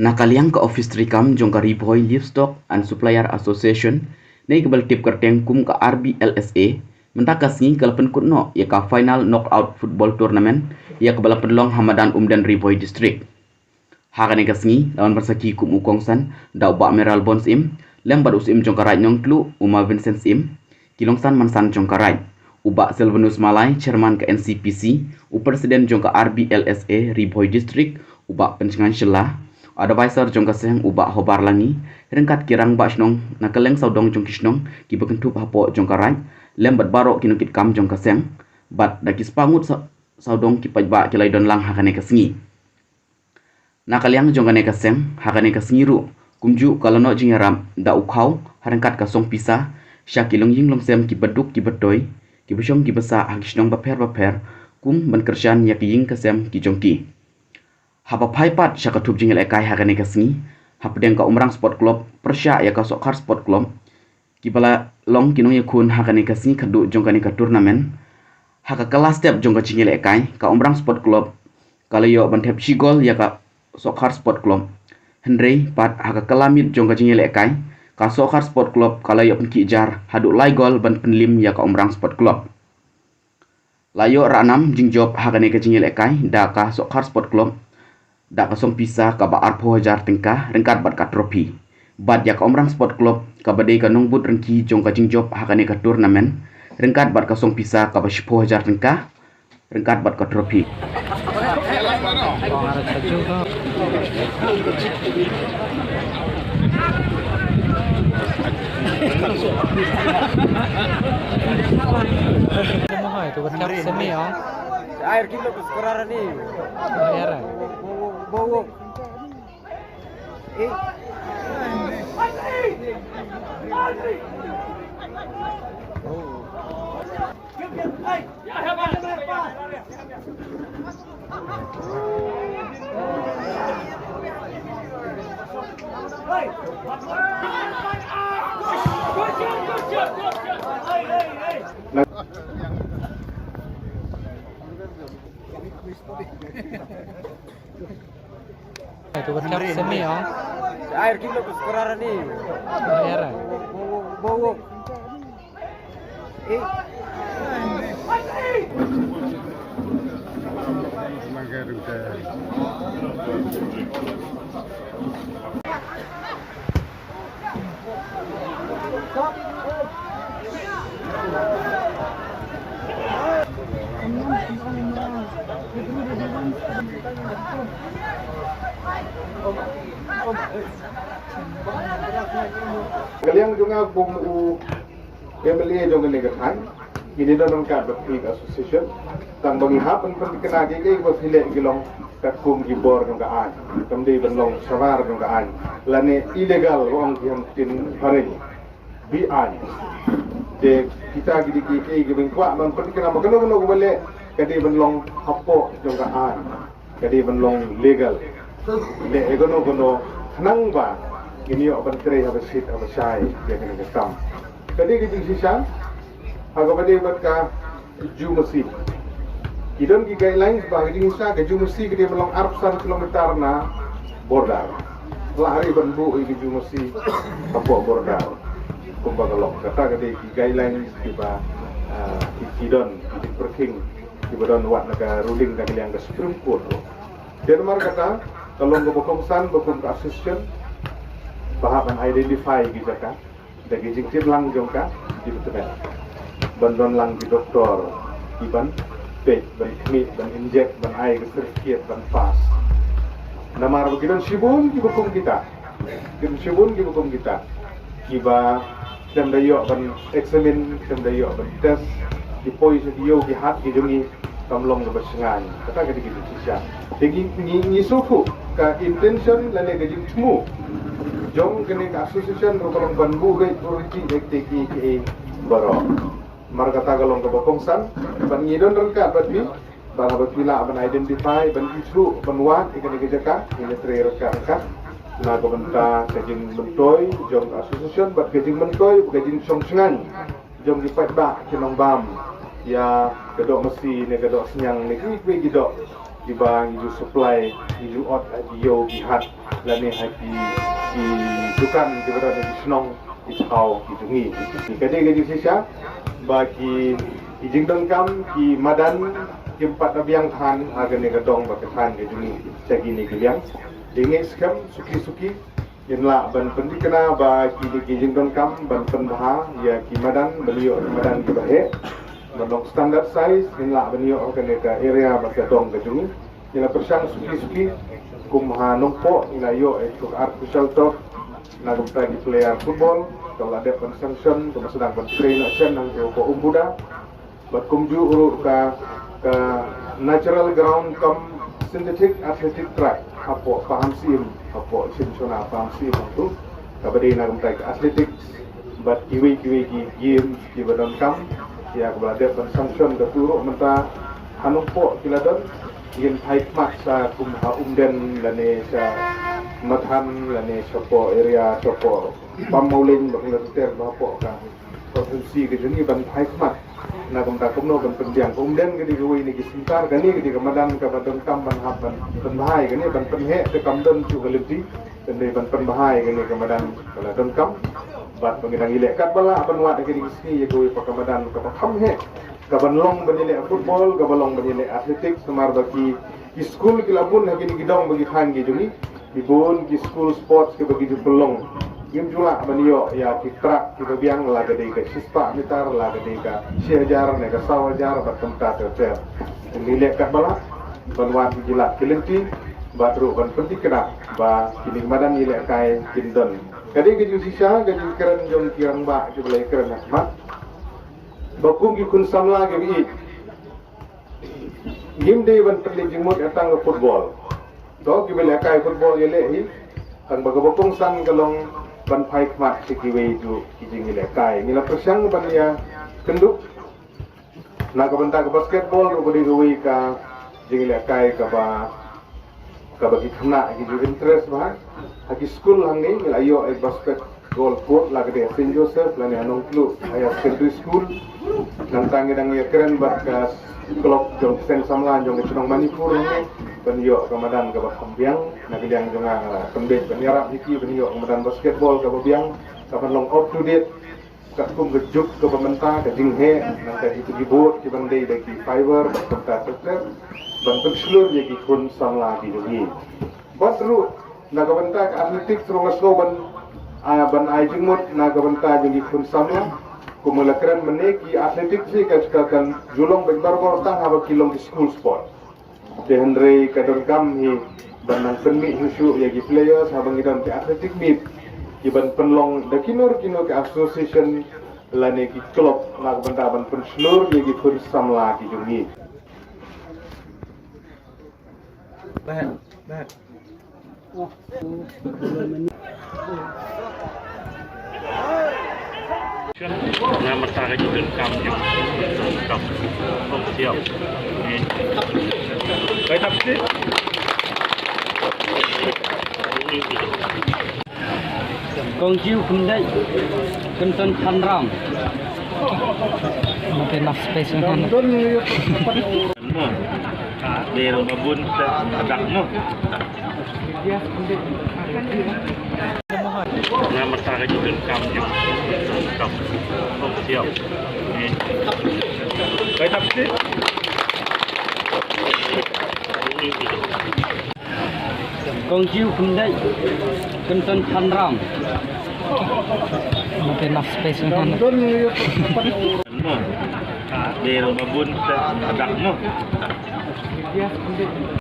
Nakaliang ka Office Trikam jong ka Ripoy Livestock and Supplier Association nay kabal tip kerteng kum ka RBLSA mentakas ngi kalapan kutno ya ka final knockout football tournament ya kabala pedlong Hamadan Umdan Ripoy District. Hakane kasngi lawan bersaki kum ukongsan da ubak meral bons im lembar usim jong ka right nyong tlu Uma Vincent im kilongsan mansan jong ka right ubak Selvanus Malai chairman ka NCPC presiden jong ka RBLSA Ripoy District ubak pencengan shelah advisor jong kaseng ubak hobar langi rengkat kirang ba snong nakaleng saudong jong kisnong ki bekentup hapo jong karai lembat barok kinukit kam jong kaseng bat dakis pangut saudong ki pajba kilai don lang hakane kasngi nakaliang jong kane kaseng hakane kasngi ru kumju kalano jing yaram da ukhau harengkat kasong pisa syakilong ying lomsem ki beduk ki bedoy ki besyong ki besa hakisnong baper kum ban kersyan yak ying kasem ki jongki hapa paipat syaka tup jingil ekai hakane kasngi hapdeng ka umrang sport club persya ya ka sokar sport club kibala long kinong yakun hakane kasngi kadu jongkane ka turnamen haka kelas step jongka jingil ekai ka umrang sport club kalayo bantep sigol ya ka sokar sport club Henry pat haka kelamit jongka jingil ekai ka sokar sport club kalayo penkijar hadu laigol ban penlim ya ka umrang sport club layo ranam jingjob hakane ka jingil ekai da ka sokar sport club da kasong pisa ka ba arpo hajar tengkah rengkat bat ka trofi bat ya ka omrang sport club ka badai ka nongbut rengki jong ka jingjob hakane ka turnamen rengkat bat kasong pisa ka ba shipo hajar tengkah rengkat bat ka trofi air kilo sekarang ni air bawa itu bercap semi ya air kilo sekarang ni air bawa Kalian juga bumu pembeli juga negara ini dalam kadar association tang bagi hap pen kena gigi bos hilek gilong takum gibor juga an kemudian belong sawar juga an lane illegal orang yang tin hari bi an de kita gidi gigi gibeng kuat man pen kena makano no boleh kadi belong hapo juga an kadi belong legal le egono nang ba ini orang teri apa sit apa sai dia kena ketam kadi gidi sisa agak pada berka jumasi kidon ki guidelines bagi insa ke jumasi ke dia melong arpsan kilometer na border lari banbu ki jumasi apa border kumbagalok kata ke ki guidelines tiba kidon di perking tiba don wat naga ruling ka yang ke Supreme Court dan mar kata kalau ngobokongsan bokom ka association bahaban identify gitu kan dari jingtir lang jongka di betul bandon lang di doktor iban pet ban mit ban injek ban air sertifikat ban pas namar begitu sibun ki bukum kita kiba dan dayo ban eksamen dan dayo ban tes di poin sedio di hat di jungi kamlong na basengan kata gitu sisa jadi ni suku ka intention lane ke jingmu jong kene ka association rokolong banbu gai turki ekteki ke baro marga tagalong ke bokongsan ban ngidon rengkat batmi bang batwila ban identify ban isru ban wat ikan jaka ini tre rengkat na ko banta kajing mentoy jong association bat kajing mentoy kajing songsengan jong di patba kinong bam ya kedok mesti ne kedok senyang ne kuwi gidok di bang ju supply ju ot adio bihat lani haki di dukan di berada di senong di cakau di dungi di kadang di sisa bagi ijing dengkam ki madan ki empat abiang than agan ni gadong bagi than di dungi segi ni giliang dingi skam suki yenla ban pendi kena bagi di ijing dengkam ban penbaha ya ki madan beliau madan ke bahe bandong standard size yenla beliau agan ni area bagi gadong ke dungi yenla persang suki kumha nongpo ilayo itu artificial turf nagum di player football kalau ada sanction kuma sedang train action nang ko umbuda bat kumju urut ka natural ground kam synthetic athletic track apo paham sim apo simsona paham sim itu kabadi nagum ke athletics bat kiwi ki game ki badan kam ya kalau ada sanction ke turu menta hanungpo kiladon ingin baik maksa kumha umden lane sa mathan lane sopo area sopo pamauling bakal ter bapo ka provinsi ke jeni ban baik mak na kumta kumno ban pendiang umden ke di goi ni gisintar kani ke di kamadan ka badon kam ban hab ban penbahai kani ban penhe te kamdon chu galiti kani ban penbahai kani kamadan kala don kam bat pangidang ile kat bala ban wat ke di gisni ye goi pakamadan ka kham he kabanlong banile football kabalong banile athletics semar bagi school kilabun hagi ni gidong bagi khan gi juni dibun ki school sports ke bagi belong game jula banio ya ki track ki babiang la gade ka sispa mitar la gade ka 6000 ne ka 1000 bat temta ter nile kat bala banwat jila kilenti batru ban penting kena ba kini madan ile kai kindon kadi gi sisa gadi keren jom kirang ba ki boleh keren mat bakum ki kun samla ke bi game day ban perli jimut atang ke football do ki bela kai football ye le hi ang bagabokong san kalong ban phai khmat ki we ju ki jing le kai ngila persang ban ya kenduk na ka banta ke basketball ro bodi we ka jing le kai ka bagi khna ki ju interest ba haki school hang ni ngila yo basket goal court lagde Saint Joseph lani anong club ayah secondary school nang tangi dang ya keren bakas klub jong sen samlan jong chunong Manipur ni penyo kamadan ka bakambiang nagilang jong pembet penyarap hiki penyo kamadan basketball ka babiang kapan long out to date ka kum gejuk ke pementa ka jinghe nang ka itu gibut ki bandai daki fiber ka tekter ban penslur ye ki kun samla di dugi batru nagabanta ka atletik terus ban ai jingmut na gabanta jingi kun samla kumulakran meneki atletik si kan julong bekbar bor tang haba kilong di school sport de Henry kadon kam hi banang penmi husu yagi players haba ngidam ke atletik meet iban penlong de kino ke association lane ki club na gabanta ban penslur yagi kun samla ki jungi bahan Nga matara di dun kam yung kam không siêu cái thập xít Kong chiu kum dai kenton than ram mungkin enough space kan mo del mabun sa adak mo nga matara di dun kam yung kam không siêu cái thập xít Kong chiu kum dai kenton than ram mungkin enough space kan mo del mabun sa adak mo